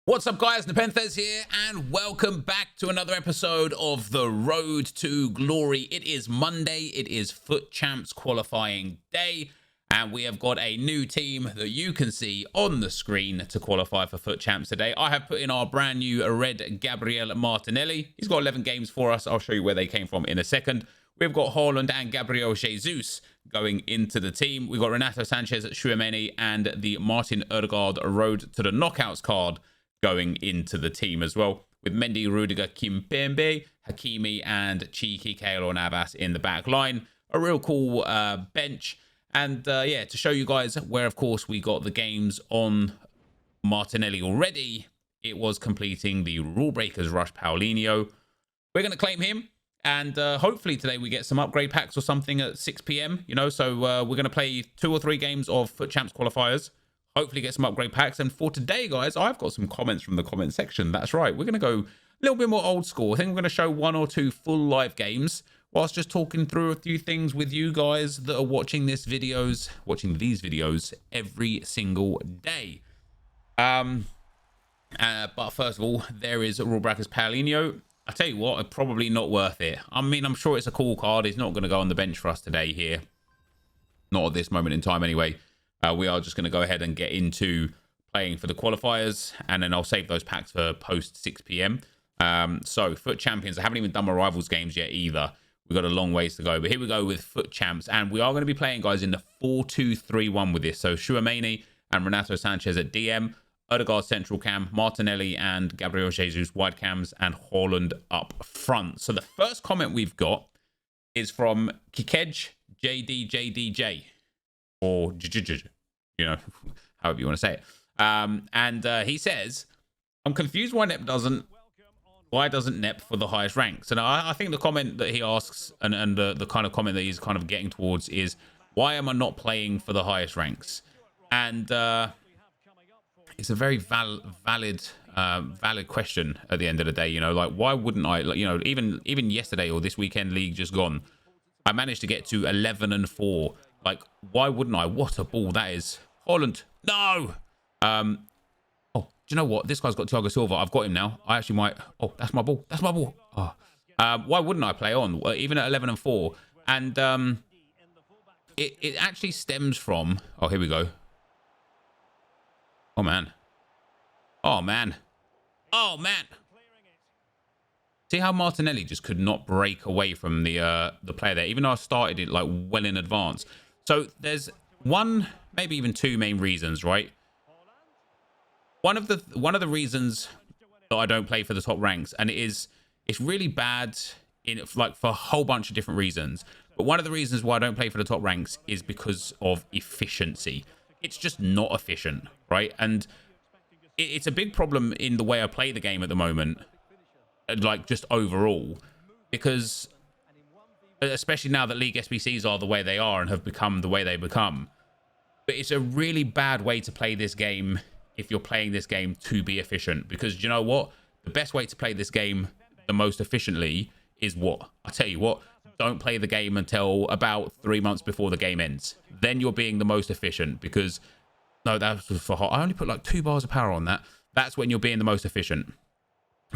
What's up, guys? Nepenthes here, and welcome back to another episode of The Road to Glory. It is Monday, it is Foot Champs qualifying day, and we have got a new team that you can see on the screen to qualify for Foot Champs today. I have put in our brand new red Gabriel Martinelli. He's got 11 games for us. I'll show you where they came from in a second. We've got Haaland and Gabriel Jesus going into the team. We've got Renato Sanchez, Tchouaméni, and the Martin Odegaard Road to the Knockouts card going into the team as well, with Mendy, Rudiger, Kimpembe, Hakimi, and cheeky Keylor Navas in the back line. A real cool bench. And yeah, to show you guys where, of course, we got the games on Martinelli already, it was completing the Rulebreakers Rush Paulinho. We're going to claim him. And hopefully today we get some upgrade packs or something at 6 p.m. You know, so we're going to play 2 or 3 games of Foot Champs qualifiers. Hopefully get some upgrade packs. And for today, guys, I've got some comments from the comment section. That's right. We're going to go a little bit more old school. I think we're going to show 1 or 2 full live games whilst just talking through a few things with you guys that are watching these videos every single day. But first of all, there is Rulebreakers Paulinho. I tell you what, probably not worth it. I mean, I'm sure it's a cool card. He's not going to go on the bench for us today here. Not at this moment in time anyway. We are just going to go ahead and get into playing for the qualifiers, and then I'll save those packs for post 6 p.m. So, Foot Champions. I haven't even done my Rivals games yet either. We've got a long ways to go. But here we go with Foot Champs. And we are going to be playing, guys, in the 4-2-3-1 with this. So, Tchouaméni and Renato Sanchez at DM, Odegaard central cam, Martinelli and Gabriel Jesus wide cams, and Haaland up front. So, the first comment we've got is from Kikej JDJDJ. Or you know, however you want to say it. And he says, I'm confused why doesn't Nep for the highest ranks? And I think the comment that he asks and the kind of comment that he's kind of getting towards is, why am I not playing for the highest ranks? And it's a very valid question at the end of the day. You know, like, why wouldn't I? Like, you know, even yesterday or this weekend league just gone, I managed to get to 11-4. Like, why wouldn't I? What a ball that is. Haaland. No! Oh, do you know what? This guy's got Thiago Silva. I've got him now. I actually might... Oh, that's my ball. That's my ball. Oh. Why wouldn't I play on? Even at 11-4. And it actually stems from... Oh, here we go. Oh, man. Oh, man. Oh, man. See how Martinelli just could not break away from the player there, even though I started it like well in advance. So there's one, maybe even 2 main reasons, right? One of the reasons that I don't play for the top ranks, and it's really bad for a whole bunch of different reasons. But one of the reasons why I don't play for the top ranks is because of efficiency. It's just not efficient, right? And it's a big problem in the way I play the game at the moment, like just overall, because especially now that League SBCs are the way they are and have become the way they become. But it's a really bad way to play this game if you're playing this game to be efficient. Because you know what? The best way to play this game the most efficiently is what? I'll tell you what. Don't play the game until about 3 months before the game ends. Then you're being the most efficient because... No, that was for hot. I only put like 2 bars of power on that. That's when you're being the most efficient.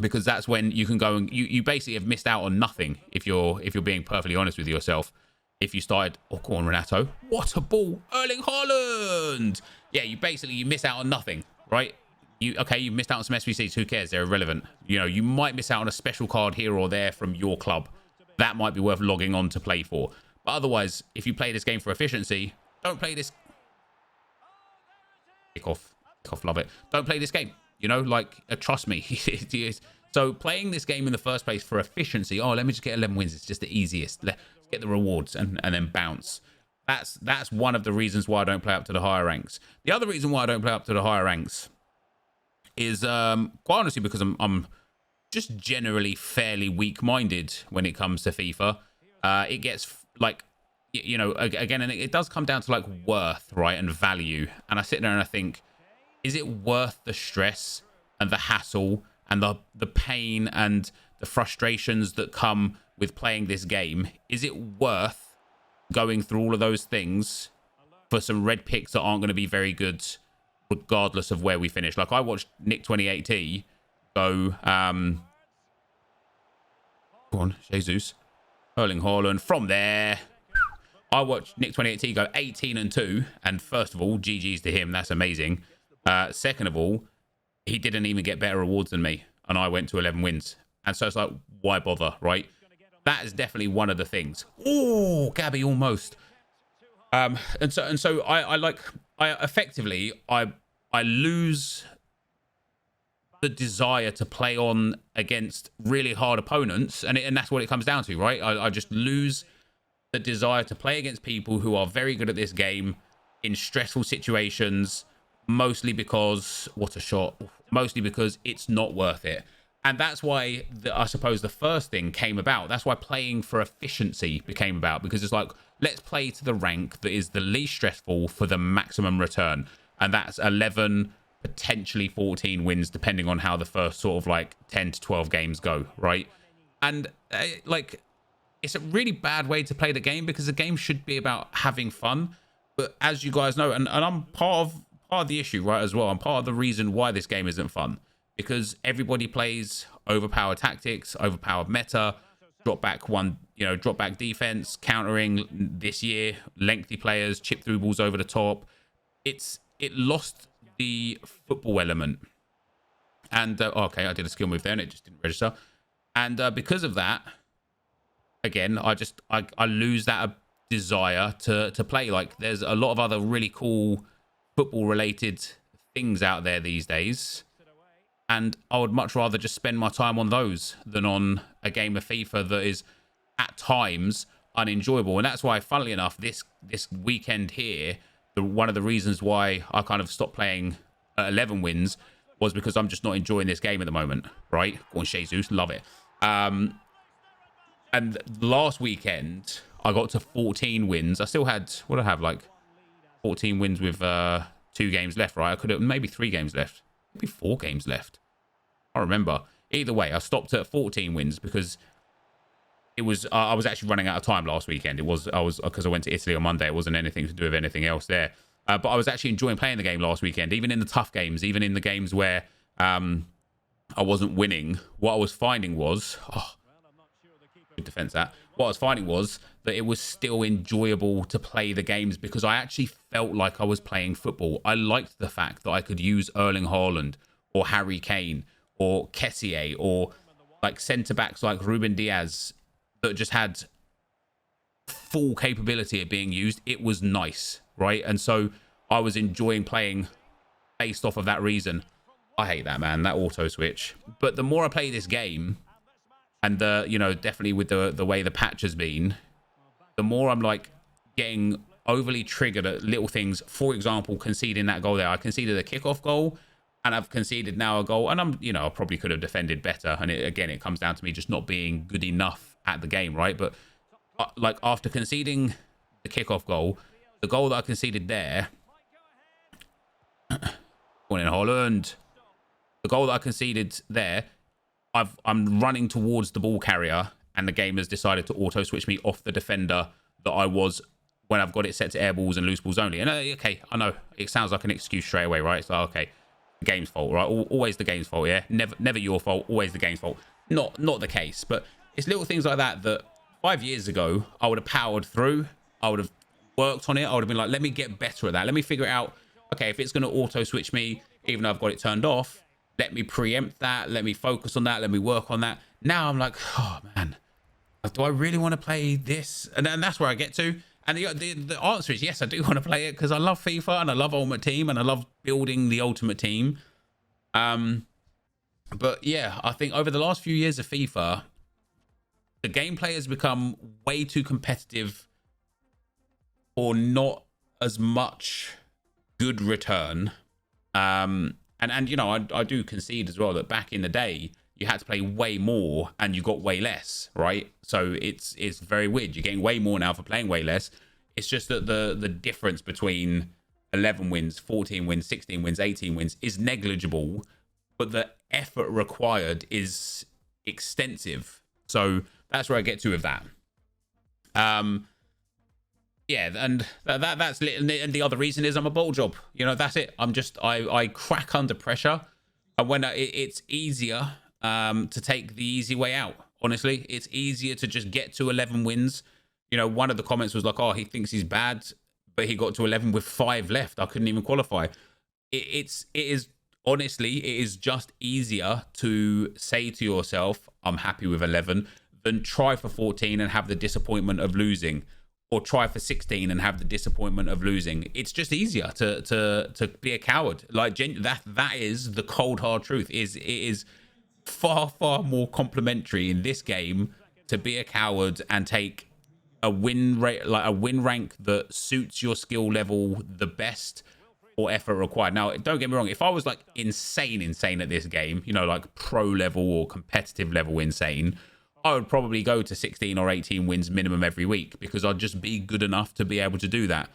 Because that's when you can go and you basically have missed out on nothing if you're being perfectly honest with yourself. If you started, oh, go on, Renato. What a ball. Erling Haaland. Yeah, you miss out on nothing, right? You missed out on some SBCs. Who cares? They're irrelevant. You know, you might miss out on a special card here or there from your club. That might be worth logging on to play for. But otherwise, if you play this game for efficiency, don't play this. Kick off, love it. Don't play this game. You know, like, trust me. So playing this game in the first place for efficiency, oh, let me just get 11 wins. It's just the easiest. Let's get the rewards and then bounce. That's one of the reasons why I don't play up to the higher ranks. The other reason why I don't play up to the higher ranks is quite honestly because I'm just generally fairly weak-minded when it comes to FIFA. It gets, like, you know, again, and it does come down to, like, worth, right, and value. And I sit there and I think, is it worth the stress and the hassle and the pain and the frustrations that come with playing this game? Is it worth going through all of those things for some red picks that aren't going to be very good regardless of where we finish. Like, I watched Nick 28T go, go on, Jesus, Erling Haaland from there. I watched Nick 28T go 18-2, and first of all, GG's to him. That's amazing. Second of all, he didn't even get better rewards than me, and I went to 11 wins. And so it's like, why bother, right? That is definitely one of the things. Oh, Gabby, almost. And so I effectively lose the desire to play on against really hard opponents, and that's what it comes down to, right? I just lose the desire to play against people who are very good at this game in stressful situations, mostly because mostly because it's not worth it. And that's why I suppose the first thing came about. That's why playing for efficiency became about, because it's like, let's play to the rank that is the least stressful for the maximum return. And that's 11, potentially 14 wins, depending on how the first sort of like 10 to 12 games go, right? And like, it's a really bad way to play the game, because the game should be about having fun. But as you guys know, and I'm part of the issue, right, as well. I'm part of the reason why this game isn't fun, because everybody plays overpowered tactics, overpowered meta, drop back defense, countering this year, lengthy players, chip through balls over the top. It lost the football element. And okay, I did a skill move there and it just didn't register. And because of that, again, I lose that desire to play. Like, there's a lot of other really cool football related things out there these days, and I would much rather just spend my time on those than on a game of FIFA that is at times unenjoyable. And that's why, funnily enough, this weekend here, one of the reasons why I kind of stopped playing at 11 wins was because I'm just not enjoying this game at the moment, right? Go on, Jesus, love it. And last weekend, I got to 14 wins. I still had, what did I have, like 14 wins with 2 games left, right? I could have, maybe 3 games left. Maybe 4 games left. I remember. Either way, I stopped at 14 wins because it was I was actually running out of time last weekend. Because I went to Italy on Monday. It wasn't anything to do with anything else there. But I was actually enjoying playing the game last weekend, even in the tough games, even in the games where I wasn't winning. What I was finding was, good defense that. What I was finding was that it was still enjoyable to play the games because I actually felt like I was playing football. I liked the fact that I could use Erling Haaland or Harry Kane or Kessié or like centre backs like Ruben Diaz that just had full capability of being used. It was nice, right? And so I was enjoying playing based off of that reason. I hate that, man, that auto switch. But the more I play this game, and definitely with the way the patch has been, the more I'm like getting overly triggered at little things. For example, conceding that goal there. I conceded a kickoff goal, and I've conceded now a goal, and I probably could have defended better. And it comes down to me just not being good enough at the game, right? But like after conceding the kickoff goal, the goal that I conceded there, going in Holland, the goal that I conceded there, I'm running towards the ball carrier, and the game has decided to auto switch me off the defender that I was when I've got it set to air balls and loose balls only. And okay, I know it sounds like an excuse straight away, right? So okay, the game's fault, right? Always the game's fault, yeah. Never your fault. Always the game's fault. Not the case, but it's little things like that 5 years ago I would have powered through. I would have worked on it. I would have been like, let me get better at that. Let me figure out, okay, if it's going to auto switch me, even though I've got it turned off, let me preempt that. Let me focus on that. Let me work on that. Now I'm like, oh man, do I really want to play this? And that's where I get to. And the answer is yes, I do want to play it because I love FIFA and I love Ultimate Team and I love building the Ultimate Team. But yeah, I think over the last few years of FIFA, the gameplay has become way too competitive or not as much good return. And I do concede as well that back in the day, you had to play way more and you got way less, right? So it's very weird. You're getting way more now for playing way less. It's just that the difference between 11 wins, 14 wins, 16 wins, 18 wins is negligible, but the effort required is extensive. So that's where I get to with that. Yeah, and that's and the other reason is I'm a ball job. You know, that's it. I crack under pressure, and when it's easier to take the easy way out. Honestly, it's easier to just get to 11 wins. You know, one of the comments was like, "Oh, he thinks he's bad, but he got to 11 with 5 left. I couldn't even qualify." It is honestly, it is just easier to say to yourself, "I'm happy with 11," than try for 14 and have the disappointment of losing, or try for 16 and have the disappointment of losing. It's just easier to be a coward. Like that is the cold hard truth. It is far more complimentary in this game to be a coward and take a win rate, like a win rank that suits your skill level the best or effort required. Now, don't get me wrong, if I was like insane at this game, you know, like pro level or competitive level insane, I would probably go to 16 or 18 wins minimum every week, because I'd just be good enough to be able to do that.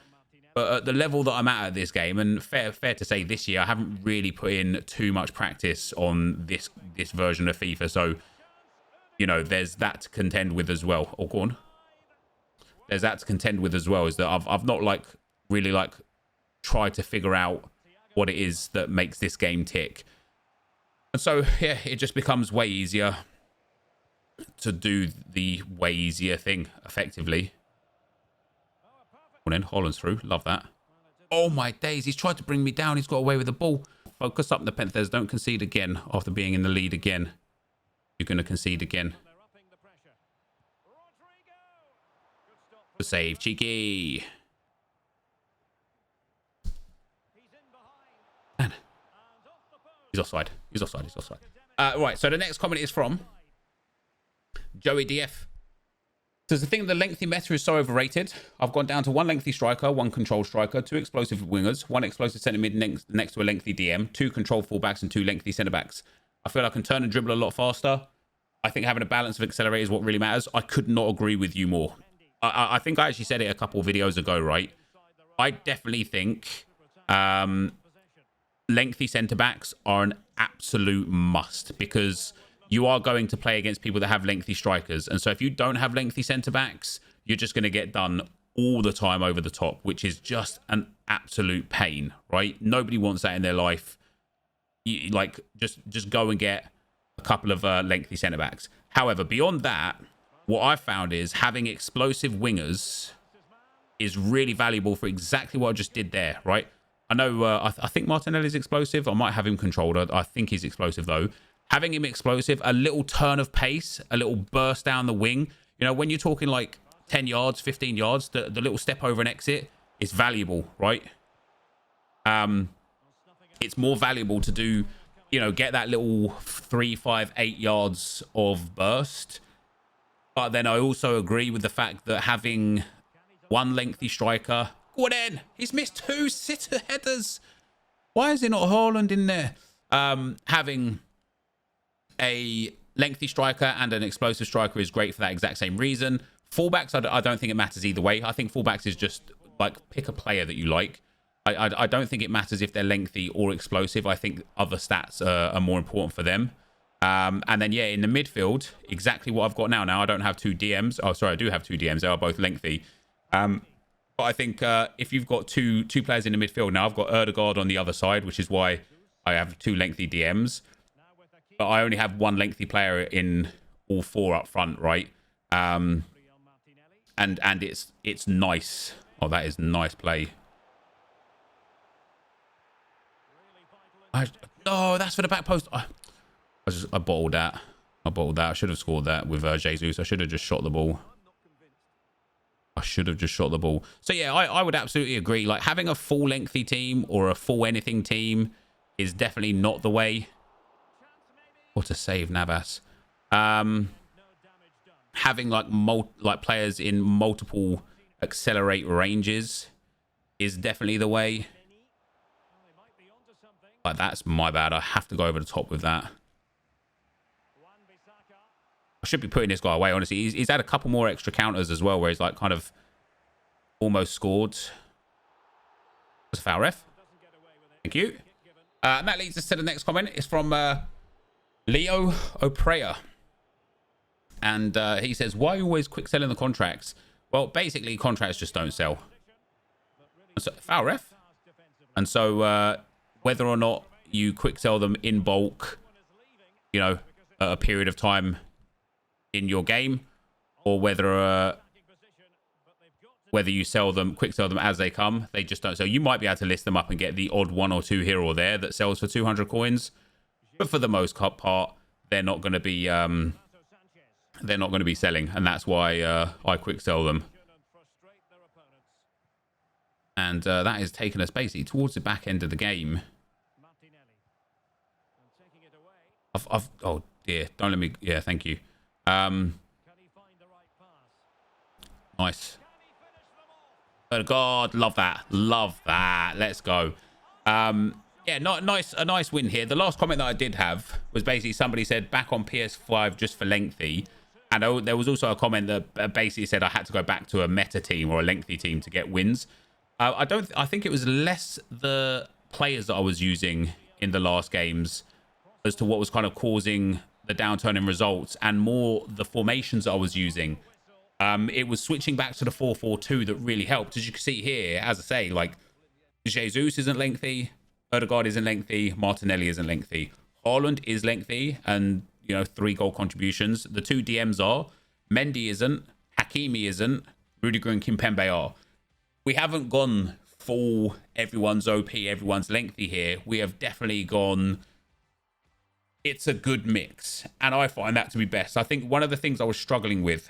But at the level that I'm at this game, and fair to say this year, I haven't really put in too much practice on this version of FIFA. So, you know, there's that to contend with as well. Oh, go on. There's that to contend with as well, is that I've not like really like tried to figure out what it is that makes this game tick. And so, yeah, it just becomes way easier to do the way easier thing effectively. Well then, Holland's through. Love that. Oh my days, he's tried to bring me down. He's got away with the ball. Focus up, the Panthers. Don't concede again after being in the lead again. You're going to concede again. The save, cheeky. Man. He's offside. He's offside. He's offside. Right, so the next comment is from Joey DF. Says, the thing that the lengthy meta is so overrated. I've gone down to 1 lengthy striker, 1 control striker, 2 explosive wingers, 1 explosive centre mid next to a lengthy DM, 2 control fullbacks, and 2 lengthy centre backs. I feel I can turn and dribble a lot faster. I think having a balance of accelerator is what really matters. I could not agree with you more. I think I actually said it a couple of videos ago, right? I definitely think lengthy centre backs are an absolute must, because you are going to play against people that have lengthy strikers. And so if you don't have lengthy centre backs, you're just going to get done all the time over the top, which is just an absolute pain, right? Nobody wants that in their life. Like, just go and get a couple of lengthy centre backs. However, beyond that, what I've found is having explosive wingers is really valuable for exactly what I just did there, right? I know, I think Martinelli's explosive. I might have him controlled. I think he's explosive, though. Having him explosive, a little turn of pace, a little burst down the wing. You know, when you're talking like 10 yards, 15 yards, the little step over and exit is valuable, right? It's more valuable to do, you know, get that little 3, 5, 8 yards of burst. But then I also agree with the fact that having 1 lengthy striker... Go on in! He's missed 2 sitter headers! Why is it not Haaland in there? Having a lengthy striker and an explosive striker is great for that exact same reason. Fullbacks, I don't think it matters either way. I think fullbacks is just, like, pick a player that you like. I don't think it matters if they're lengthy or explosive. I think other stats are more important for them. And then, yeah, in the midfield, exactly what I've got now. Now, I don't have 2 DMs. Oh, sorry, I do have 2 DMs. They are both lengthy. But I think if you've got two players in the midfield, now I've got Erdegaard on the other side, which is why I have 2 lengthy DMs. But I only have 1 lengthy player in all 4 up front, right? And it's nice. Oh, that is nice play. No, that's for the back post. I bottled that. I should have scored that with Jesus. I should have just shot the ball. So, yeah, I would absolutely agree. Like, having a full lengthy team or a full anything team is definitely not the way. What a save, Navas. Having, like, players in multiple accelerate ranges is definitely the way. Like, that's my bad. I have to go over the top with that. I should be putting this guy away, honestly. He's had a couple more extra counters as well, where he's, like, kind of almost scored. That's a foul, ref. Thank you. And that leads us to the next comment. It's from Leo O'Preya. And he says, why are you always quick selling the contracts Well, basically, contracts just don't sell. So, foul ref. And so whether or not you quick sell them in bulk, you know, a period of time in your game, or whether you quick sell them as they come, they just don't. So you might be able to list them up and get the odd 1 or 2 here or there that sells for 200 coins, but for the most part, they're not going to be selling, and that's why I quick sell them. And that has taken us basically towards the back end of the game. Oh dear, don't let me. Yeah, thank you. Nice. Oh God, love that. Love that. Let's go. Yeah, a nice win here. The last comment that I did have was basically somebody said back on PS5 just for lengthy. And there was also a comment that basically said I had to go back to a meta team or a lengthy team to get wins. I think it was less the players that I was using in the last games as to what was kind of causing the downturn in results, and more the formations that I was using. It was switching back to the 4-4-2 that really helped. As you can see here, as I say, like Jesus isn't lengthy, Odegaard isn't lengthy, Martinelli isn't lengthy, Haaland is lengthy, and 3 goal contributions. The 2 DMs are, Mendy isn't, Hakimi isn't, Rudiger and Kimpembe are. We haven't gone full everyone's OP, everyone's lengthy here. We have definitely gone, it's a good mix, and I find that to be best. I think one of the things I was struggling with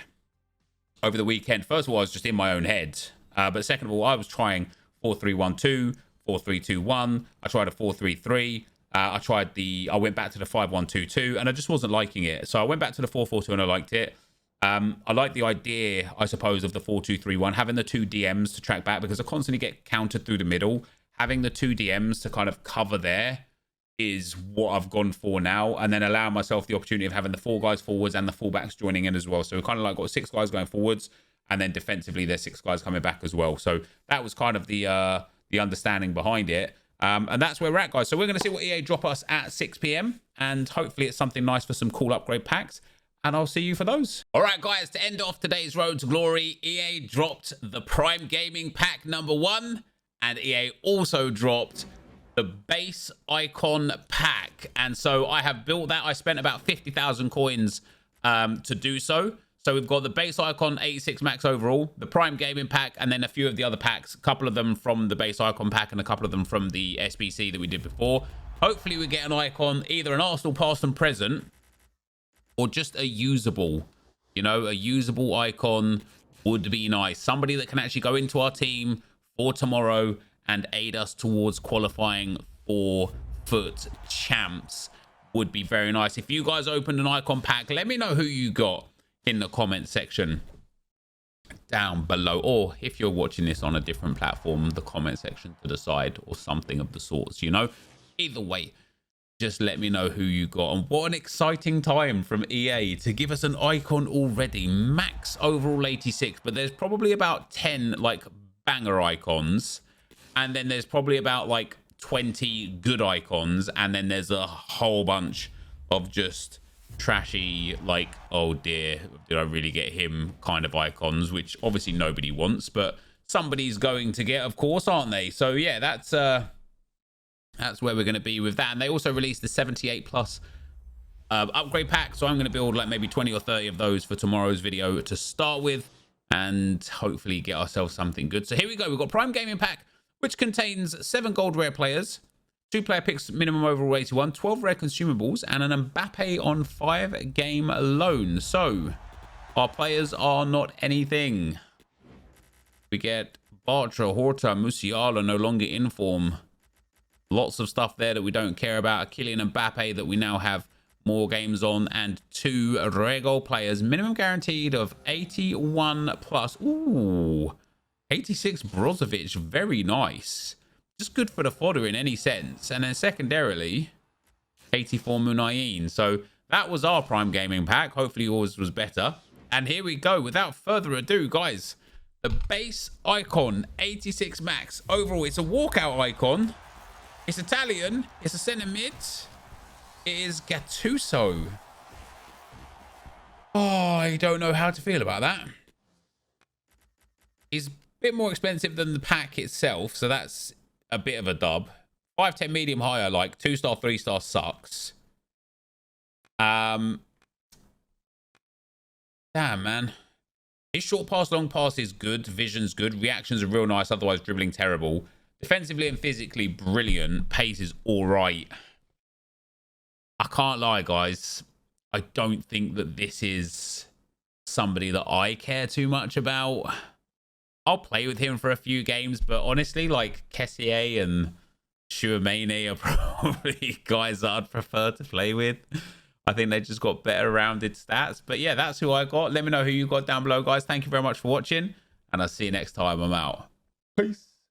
over the weekend, first of all, I was just in my own head, but second of all, I was trying 4-3-1-2, 4-3-2-1. I tried a 4-3-3. I went back to the 5-1-2-2, and I just wasn't liking it. So I went back to the 4-4-2 and I liked it. I like the idea, I suppose, of the 4-2-3-1, having the 2 DMs to track back, because I constantly get countered through the middle. Having the 2 DMs to kind of cover there is what I've gone for now, and then allowing myself the opportunity of having the 4 guys forwards and the fullbacks joining in as well. So we kind of like got 6 guys going forwards, and then defensively there's 6 guys coming back as well. So that was kind of the understanding behind it. And that's where we're at, guys. So we're going to see what EA drop us at 6 p.m. and hopefully it's something nice for some cool upgrade packs. And I'll see you for those. All right, guys, to end off today's Road to Glory, EA dropped the Prime Gaming Pack #1, and EA also dropped the base icon pack. And so I have built that. I spent about 50,000 coins to do so. So we've got the base icon 86 max overall, the Prime Gaming Pack, and then a few of the other packs, a couple of them from the base icon pack and a couple of them from the SBC that we did before. Hopefully we get an icon, either an Arsenal past and present, or just a usable, a usable icon would be nice. Somebody that can actually go into our team for tomorrow and aid us towards qualifying for FUT Champs would be very nice. If you guys opened an icon pack, let me know who you got in the comment section down below, or if you're watching this on a different platform, the comment section to the side or something of the sorts. Either way, just let me know who you got. And what an exciting time from EA to give us an icon already. Max overall 86, but there's probably about 10 like banger icons, and then there's probably about like 20 good icons, and then there's a whole bunch of just trashy, like, oh dear, did I really get him kind of icons, which obviously nobody wants, but somebody's going to get, of course, aren't they? So yeah, that's where we're going to be with that. And they also released the 78 plus upgrade pack, so I'm going to build like maybe 20 or 30 of those for tomorrow's video to start with, and hopefully get ourselves something good. So here we go. We've got Prime Gaming Pack, which contains 7 gold rare players, 2 player picks minimum overall 81, 12 rare consumables, and an Mbappe on 5 game loan. So our players are not anything. We get Bartra, Horta, Musiala no longer in form. Lots of stuff there that we don't care about. Kylian Mbappe that we now have more games on, and 2 rare gold players, minimum guaranteed of 81 plus. Ooh, 86 Brozovic, very nice. Just good for the fodder in any sense. And then secondarily, 84 Munayin. So that was our Prime Gaming Pack. Hopefully yours was better. And here we go. Without further ado, guys, the base icon 86 max overall. It's a walkout icon. It's Italian. It's a centre mid. It is Gattuso. Oh, I don't know how to feel about that. He's a bit more expensive than the pack itself, so that's a bit of a dub. 510 medium higher, like 2-star, 3-star sucks. Damn, man. His short pass, long pass is good. Vision's good. Reactions are real nice. Otherwise, dribbling terrible. Defensively and physically brilliant. Pace is all right. I can't lie, guys. I don't think that this is somebody that I care too much about. I'll play with him for a few games, but honestly, like Kessier and Chouameni are probably guys that I'd prefer to play with. I think they just got better rounded stats. But yeah, that's who I got. Let me know who you got down below, guys. Thank you very much for watching, and I'll see you next time. I'm out. Peace.